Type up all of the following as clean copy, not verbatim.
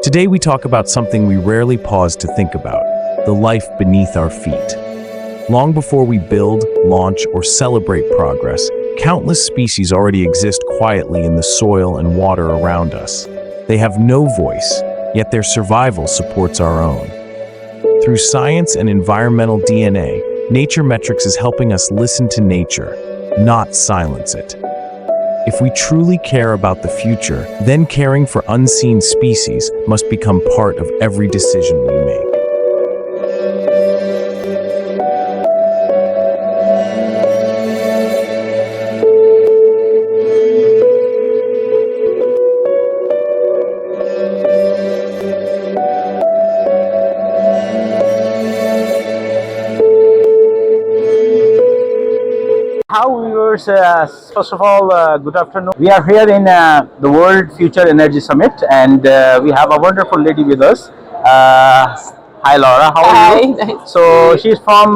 Today we talk about something we rarely pause to think about, the life beneath our feet. Long before we build, launch, or celebrate progress, countless species already exist quietly in the soil and water around us. They have no voice, yet their survival supports our own. Through science and environmental DNA, Nature Metrics is helping us listen to nature, not silence it. If we truly care about the future, then caring for unseen species must become part of every decision we make. How viewers, first of all, good afternoon. We are here in the World Future Energy Summit, and we have a wonderful lady with us. Hi Laura, how are you? Nice. So she's from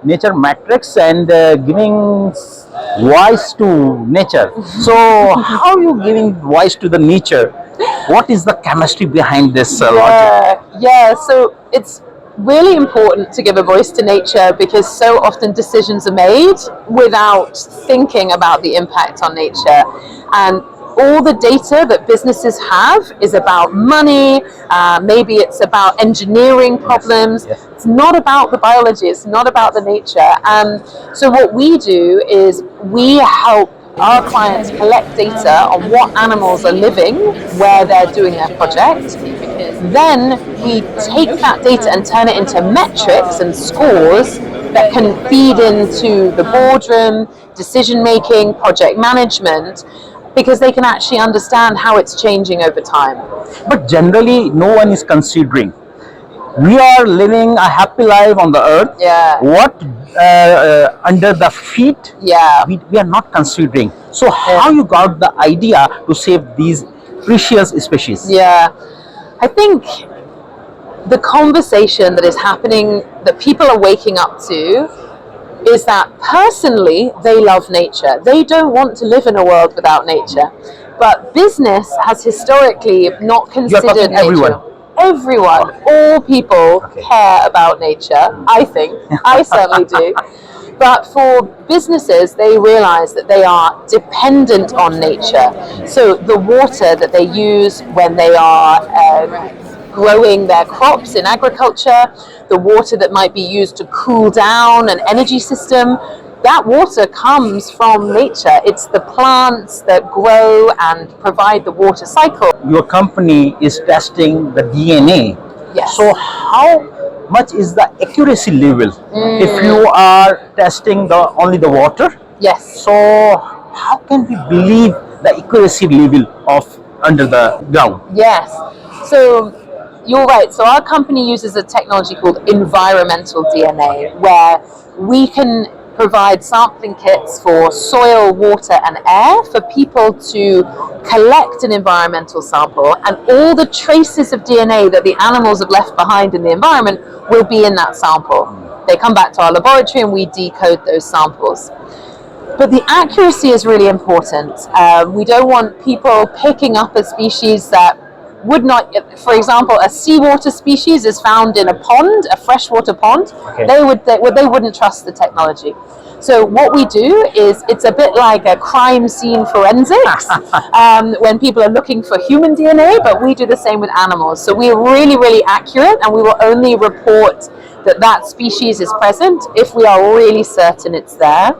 Nature Matrix and giving voice to nature. So how are you giving voice to the nature? What is the chemistry behind this logic? Yeah, so it's really important to give a voice to nature because so often decisions are made without thinking about the impact on nature. And all the data that businesses have is about money, maybe it's about engineering problems. Yes. It's not about the biology, it's not about the nature. So what we do is we help our clients collect data on what animals are living where they're doing their project. Then we take that data and turn it into metrics and scores that can feed into the boardroom, decision making, project management, because they can actually understand how it's changing over time. But generally, no one is considering. We are living a happy life on the earth. Yeah. What under the feet, Yeah. we are not considering. So how you got the idea to save these precious species? Yeah. I think the conversation that is happening, that people are waking up to, is that personally they love nature. They don't want to live in a world without nature. But business has historically not considered nature. Everyone. Everyone, all people care about nature, I think. I certainly do. But for businesses, they realize that they are dependent on nature. So the water that they use when they are growing their crops in agriculture, the water that might be used to cool down an energy system, that water comes from nature. It's the plants that grow and provide the water cycle. Your company is testing the DNA. Yes. So how much is the accuracy level if you are testing only the water? Yes. So how can we believe the accuracy level of under the ground? Yes. So you're right. So our company uses a technology called environmental DNA, where we can provide sampling kits for soil, water, and air for people to collect an environmental sample, and all the traces of DNA that the animals have left behind in the environment will be in that sample. They come back to our laboratory and we decode those samples. But the accuracy is really important. We don't want people picking up a species that would not, for example, a seawater species is found in a pond, a freshwater pond. Okay. They wouldn't trust the technology. So what we do is, it's a bit like a crime scene forensics when people are looking for human DNA, but we do the same with animals. So we are really, really accurate, and we will only report that species is present if we are really certain it's there.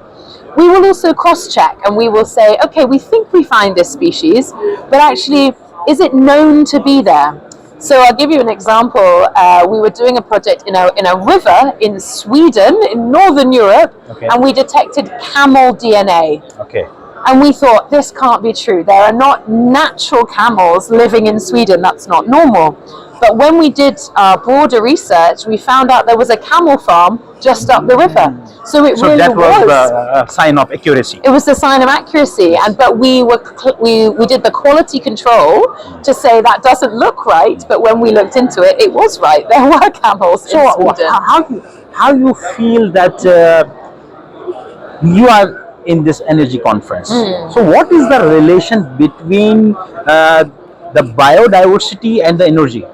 We will also cross-check, and we will say, okay, we think we find this species, but actually, is it known to be there? So I'll give you an example. We were doing a project in a river in Sweden, in Northern Europe, and we detected camel DNA. Okay. And we thought, this can't be true. There are not natural camels living in Sweden. That's not normal. But when we did broader research, we found out there was a camel farm just up the river. So it really that was the sign of accuracy. It was the sign of accuracy, but we did the quality control to say that doesn't look right. But when we looked into it, it was right. There were camels in Sweden. How you feel that you are in this energy conference? So what is the relation between the biodiversity and the energy.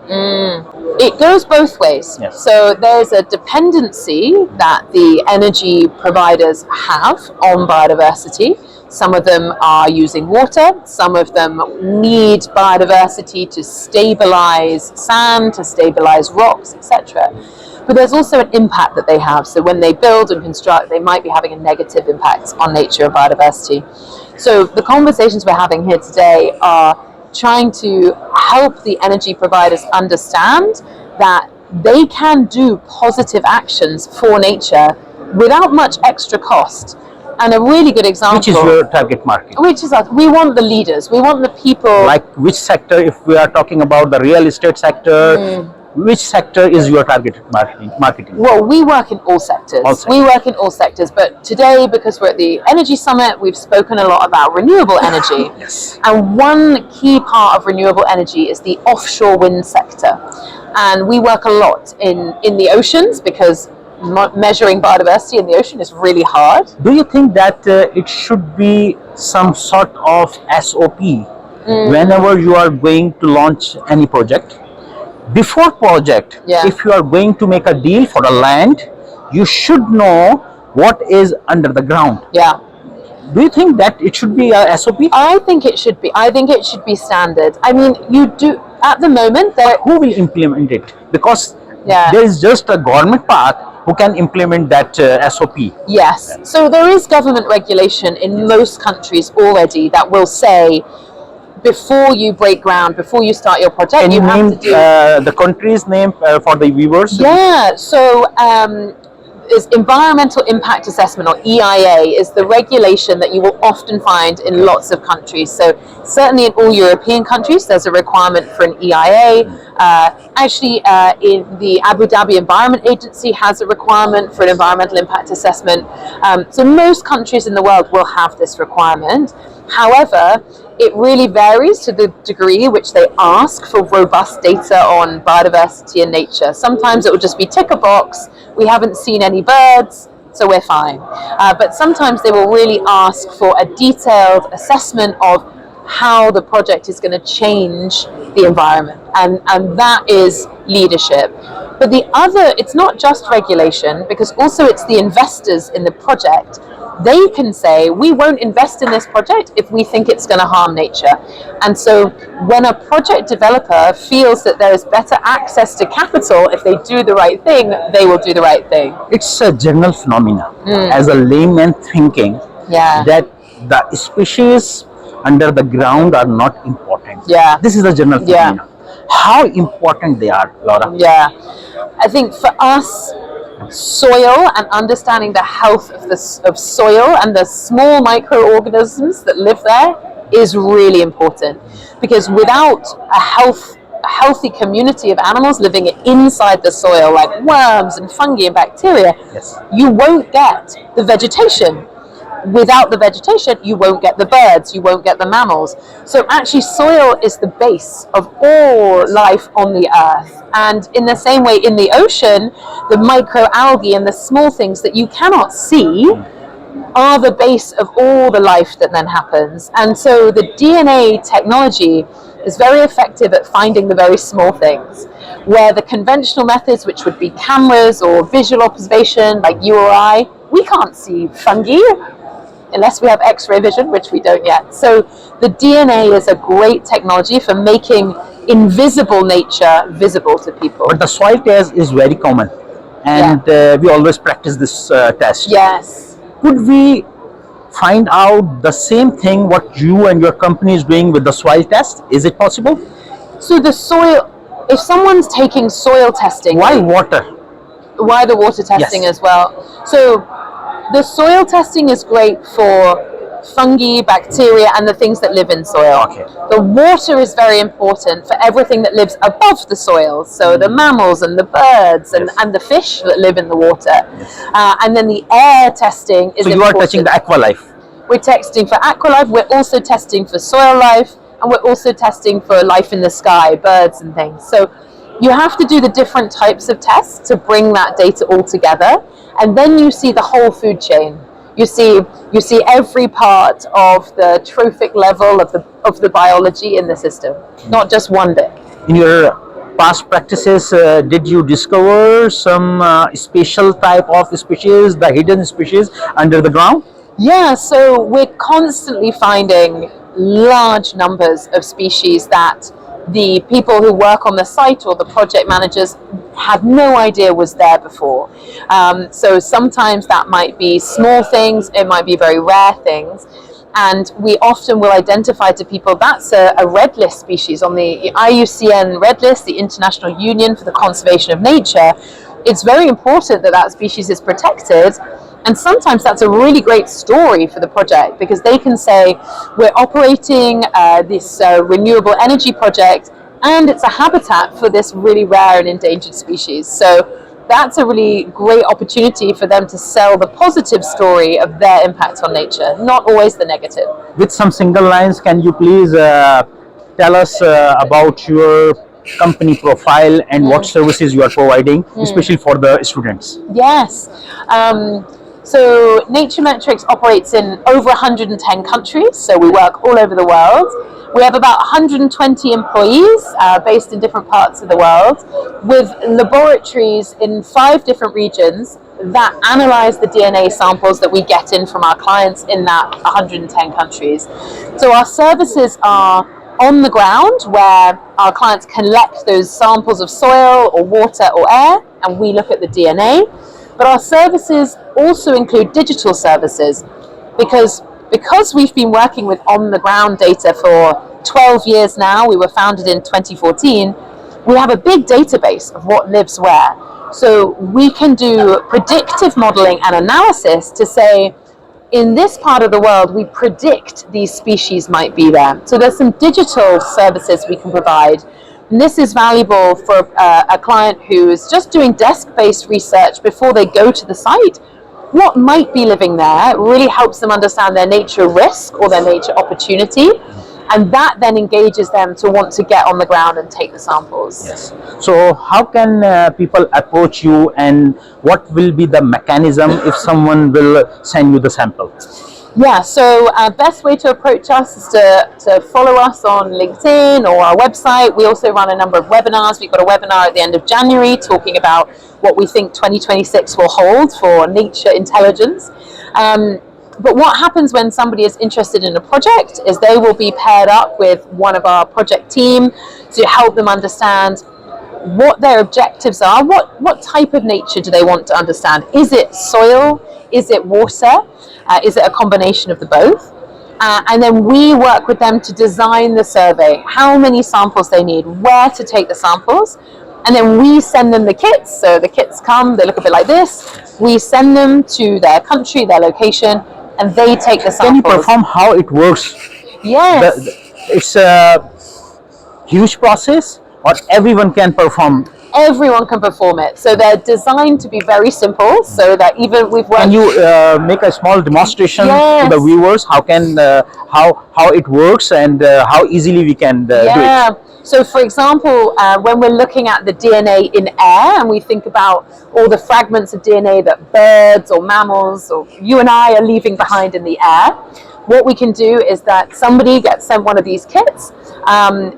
It goes both ways. Yes. So there's a dependency that the energy providers have on biodiversity. Some of them are using water, some of them need biodiversity to stabilize sand, to stabilize rocks, etc. But there's also an impact that they have. So when they build and construct, they might be having a negative impact on nature and biodiversity. So the conversations we're having here today are trying to help the energy providers understand that they can do positive actions for nature without much extra cost. And a really good example, Which is your target market? which is us. We want the leaders. We want the people. Like which sector? If we are talking about the real estate sector, which sector is your targeted marketing? Well, we work in all sectors. We work in all sectors, but today, because we're at the Energy Summit, we've spoken a lot about renewable energy. Yes. And one key part of renewable energy is the offshore wind sector. And we work a lot in the oceans because measuring biodiversity in the ocean is really hard. Do you think that it should be some sort of SOP whenever you are going to launch any project? Before project, if you are going to make a deal for the land, you should know what is under the ground. Yeah. Do you think that it should be a SOP? I think it should be. I think it should be standard. I mean, you do at the moment. Who will implement it? Because Yeah. there is just a government part who can implement that SOP. Yes. So there is government regulation in most countries already that will say, before you break ground, before you start your project, Can you have name to do the country's name for the viewers? Yeah, so is Environmental Impact Assessment, or EIA, is the regulation that you will often find in lots of countries. So certainly in all European countries, there's a requirement for an EIA. In the Abu Dhabi Environment Agency has a requirement for an environmental impact assessment. So most countries in the world will have this requirement. However, it really varies to the degree which they ask for robust data on biodiversity and nature. Sometimes it will just be tick a box, we haven't seen any birds, so we're fine. But sometimes they will really ask for a detailed assessment of how the project is going to change the environment, and that is leadership. But the other, it's not just regulation, because also it's the investors in the project. They can say, we won't invest in this project if we think it's going to harm nature. And so when a project developer feels that there is better access to capital if they do the right thing, they will do the right thing. It's a general phenomena. As a layman thinking that the species under the ground are not important. Yeah. This is a general phenomena. How important they are, Laura? Yeah. I think for us, soil and understanding the health of soil and the small microorganisms that live there is really important, because without a healthy community of animals living inside the soil, like worms and fungi and bacteria, you won't get the vegetation. Without the vegetation, you won't get the birds, you won't get the mammals. So actually soil is the base of all life on the earth. And in the same way, in the ocean, the microalgae and the small things that you cannot see are the base of all the life that then happens. And so the DNA technology is very effective at finding the very small things, where the conventional methods, which would be cameras or visual observation like you or I, we can't see fungi unless we have X-ray vision, which we don't yet. So the DNA is a great technology for making invisible nature visible to people. But the soil test is very common, and we always practice this test. Yes. Could we find out the same thing what you and your company is doing with the soil test? Is it possible? So the soil, if someone's taking soil testing, Why water? Why the water testing as well? So the soil testing is great for fungi, bacteria, and the things that live in soil. Okay. The water is very important for everything that lives above the soil, so the mammals and the birds and the fish that live in the water. And then the air testing is important. So you are touching the aqua life. We're testing for aqua life, we're also testing for soil life, and we're also testing for life in the sky, birds and things. So you have to do the different types of tests to bring that data all together, and then you see the whole food chain. you see every part of the trophic level of the biology in the system, not just one bit. In your past practices, did you discover some special type of species, the hidden species under the ground? Yeah, so we're constantly finding large numbers of species that the people who work on the site or the project managers had no idea was there before. So sometimes that might be small things, it might be very rare things. And we often will identify to people that's a red list species on the IUCN red list, the International Union for the Conservation of Nature. It's very important that that species is protected. And sometimes that's a really great story for the project, because they can say, we're operating this renewable energy project, and it's a habitat for this really rare and endangered species. So that's a really great opportunity for them to sell the positive story of their impact on nature, not always the negative. With some single lines, can you please tell us about your company profile and what services you are providing, especially for the students? Yes. So Nature Metrics operates in over 110 countries, so we work all over the world. We have about 120 employees based in different parts of the world, with laboratories in 5 different regions that analyze the DNA samples that we get in from our clients in that 110 countries. So our services are on the ground, where our clients collect those samples of soil or water or air, and we look at the DNA. But our services also include digital services, because we've been working with on-the-ground data for 12 years now. We were founded in 2014. We have a big database of what lives where. So we can do predictive modeling and analysis to say, in this part of the world, we predict these species might be there. So there's some digital services we can provide. And this is valuable for a client who is just doing desk-based research before they go to the site. What might be living there really helps them understand their nature risk or their nature opportunity. And that then engages them to want to get on the ground and take the samples. Yes. So how can people approach you, and what will be the mechanism if someone will send you the sample? Yeah, so best way to approach us is to follow us on LinkedIn or our website. We also run a number of webinars. We've got a webinar at the end of January talking about what we think 2026 will hold for nature intelligence. But what happens when somebody is interested in a project is they will be paired up with one of our project team to help them understand what their objectives are. What type of nature do they want to understand? Is it soil? Is it water? Is it a combination of the both? And then we work with them to design the survey, how many samples they need, where to take the samples. And then we send them the kits. So the kits come, they look a bit like this. We send them to their country, their location, and they take the samples. Can you perform how it works? Yes. It's a huge process, or everyone can perform? Everyone can perform it. So they're designed to be very simple, so that even we've worked... Can you make a small demonstration Yes. to the viewers? How can how it works, and how easily we can do it? So for example, when we're looking at the DNA in air, and we think about all the fragments of DNA that birds or mammals or you and I are leaving behind in the air, what we can do is that somebody gets sent one of these kits.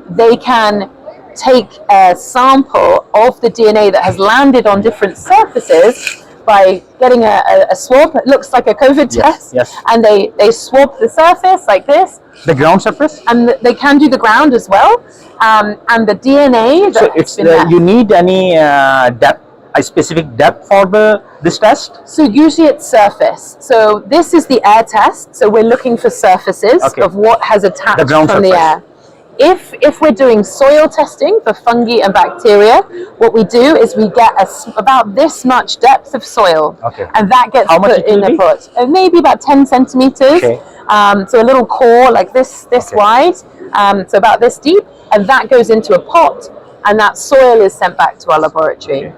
They can take a sample of the DNA that has landed on different surfaces by getting a swab. It looks like a COVID test. Yes. And they swab the surface like this. The ground surface? And they can do the ground as well. And the DNA. So it's you need any depth, a specific depth for this test? So usually it's surface. So this is the air test. So we're looking for surfaces of what has attached from the air. If we're doing soil testing for fungi and bacteria, what we do is we get about this much depth of soil, and that gets put in a pot. Maybe about 10 centimeters. So a little core like this wide, so about this deep, and that goes into a pot, and that soil is sent back to our laboratory.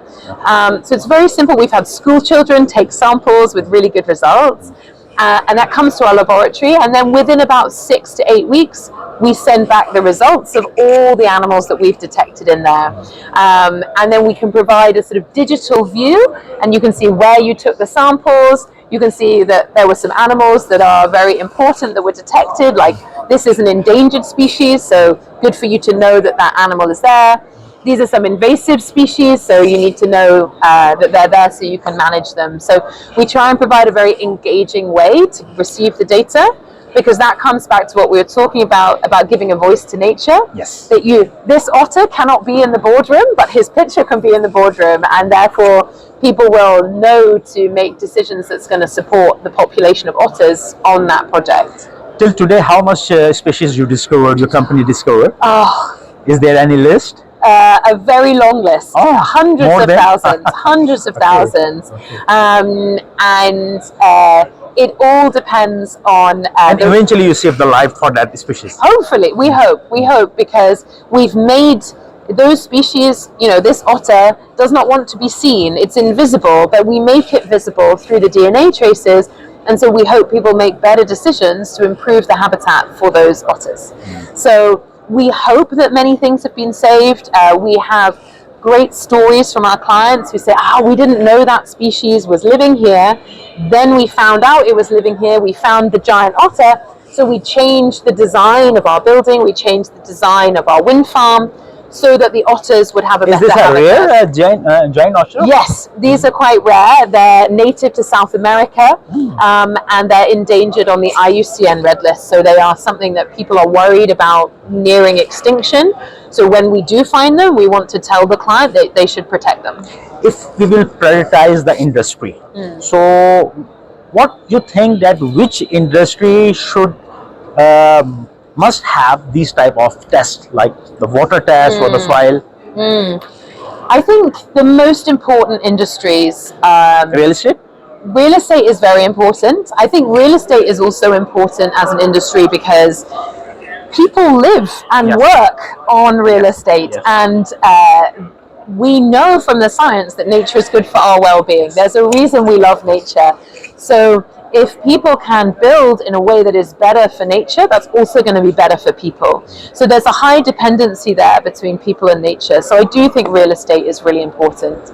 So it's very simple. We've had school children take samples with really good results. And that comes to our laboratory, and then within about 6 to 8 weeks, we send back the results of all the animals that we've detected in there. And then we can provide a sort of digital view, and you can see where you took the samples, You can see that there were some animals that are very important that were detected, like this is an endangered species, so good for you to know that that animal is there. These are some invasive species, so you need to know that they're there so you can manage them. So we try and provide a very engaging way to receive the data, because that comes back to what we were talking about giving a voice to nature. Yes. That this otter cannot be in the boardroom, but his picture can be in the boardroom, and therefore people will know to make decisions that's going to support the population of otters on that project. Till today, how much species you discovered, your company discovered? Oh, Is there any list? a very long list, Oh, hundreds more of than? thousands, hundreds of thousands, and it all depends on. And eventually you save the life for that species. Hopefully, we hope, because we've made those species, this otter does not want to be seen, it's invisible, but we make it visible through the DNA traces, and so we hope people make better decisions to improve the habitat for those otters. So we hope that many things have been saved. We have great stories from our clients who say, we didn't know that species was living here. Then we found out it was living here. We found the giant otter. So we changed the design of our building. We changed the design of our wind farm so that the otters would have a better habitat. Is this a rare giant otter? Yes, these are quite rare. They're native to South America, and they're endangered on the IUCN Red List. So they are something that people are worried about nearing extinction. So when we do find them, we want to tell the client that they should protect them. If we will prioritize the industry, so what you think that which industry should must have these type of tests, like the water test or the soil? I think the most important industries. Real estate? Real estate is very important. I think real estate is also important as an industry because people live and work on real estate, and we know from the science that nature is good for our well-being. There's a reason we love nature. So if people can build in a way that is better for nature, that's also going to be better for people. So there's a high dependency there between people and nature. So I do think real estate is really important.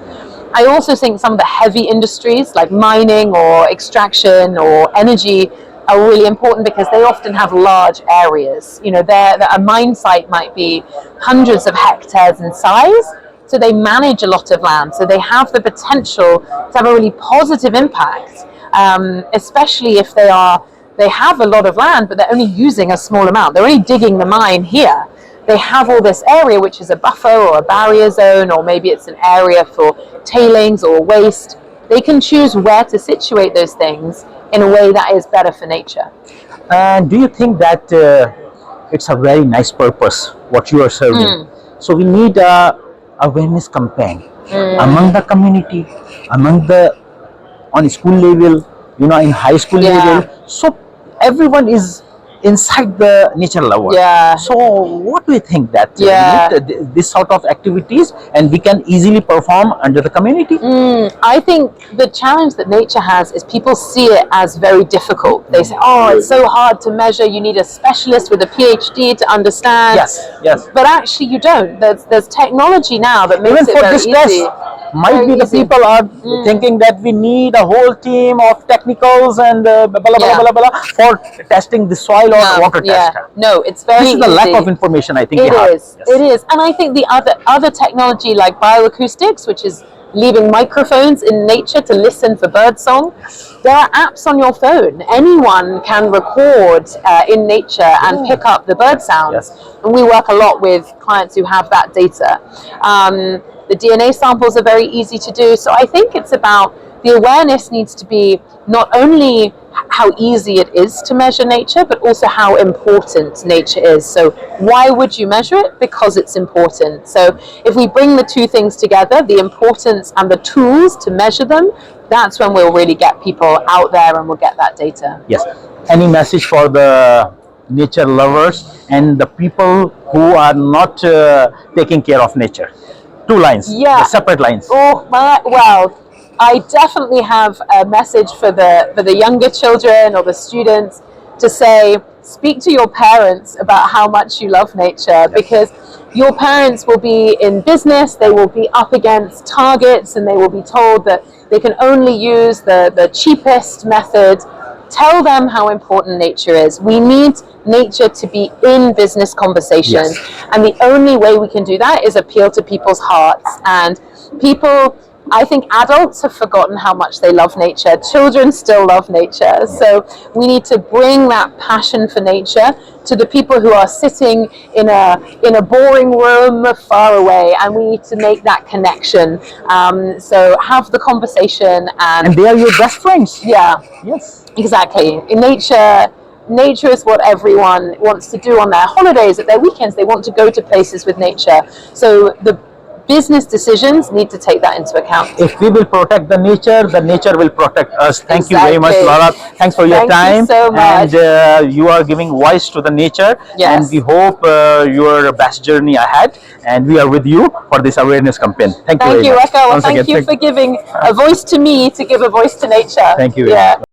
I also think some of the heavy industries like mining or extraction or energy are really important because they often have large areas. A mine site might be hundreds of hectares in size, so they manage a lot of land. So they have the potential to have a really positive impact. Especially if they have a lot of land, but they're only using a small amount. They're only digging the mine here. They have all this area which is a buffer or a barrier zone, or maybe it's an area for tailings or waste. They can choose where to situate those things in a way that is better for nature. Do you think that it's a very nice purpose what you are serving? So we need a awareness campaign among the community, on school level, in high school level. So everyone is inside the nature lover. So what do you think that we need this sort of activities and we can easily perform under the community? I think the challenge that nature has is people see it as very difficult. They say, it's so hard to measure. You need a specialist with a PhD to understand. Yes. But actually you don't. There's technology now that makes it very easy. Might be the people are thinking that we need a whole team of technicals and blah, blah, blah, blah, blah, for testing the soil or water tester. No, it's very easy. This is the lack of information, I think. It is. And I think the other technology like bioacoustics, which is leaving microphones in nature to listen for birdsong. There are apps on your phone. Anyone can record in nature and pick up the bird sounds. And we work a lot with clients who have that data. The DNA samples are very easy to do. So I think it's about the awareness needs to be not only how easy it is to measure nature, but also how important nature is. So why would you measure it? Because it's important. So if we bring the two things together, the importance and the tools to measure them, that's when we'll really get people out there and we'll get that data. Yes. Any message for the nature lovers and the people who are not taking care of nature? 2 lines, separate lines. Well, I definitely have a message for the younger children or the students to say, speak to your parents about how much you love nature, because your parents will be in business, they will be up against targets, and they will be told that they can only use the cheapest method. Tell them how important nature is. We need nature to be in business conversation. Yes. And the only way we can do that is appeal to people's hearts. And people, I think adults have forgotten how much they love nature. Children still love nature. So we need to bring that passion for nature to the people who are sitting in a boring room far away, and we need to make that connection. So have the conversation, And and they are your best friends. yeah, Yes. exactly. In nature is what everyone wants to do on their holidays, at their weekends. They want to go to places with nature. So the business decisions need to take that into account. If we will protect the nature will protect us. Thank you very much, Exactly. Laura. Thanks for your Thank you time. so much. And you are giving voice to the nature. Yes. And we hope your best journey ahead. And we are with you for this awareness campaign. Thank you Thank very you, much. Rekha. Well, Once thank again, you for giving a voice to me to give a voice to nature. Thank you. Yeah.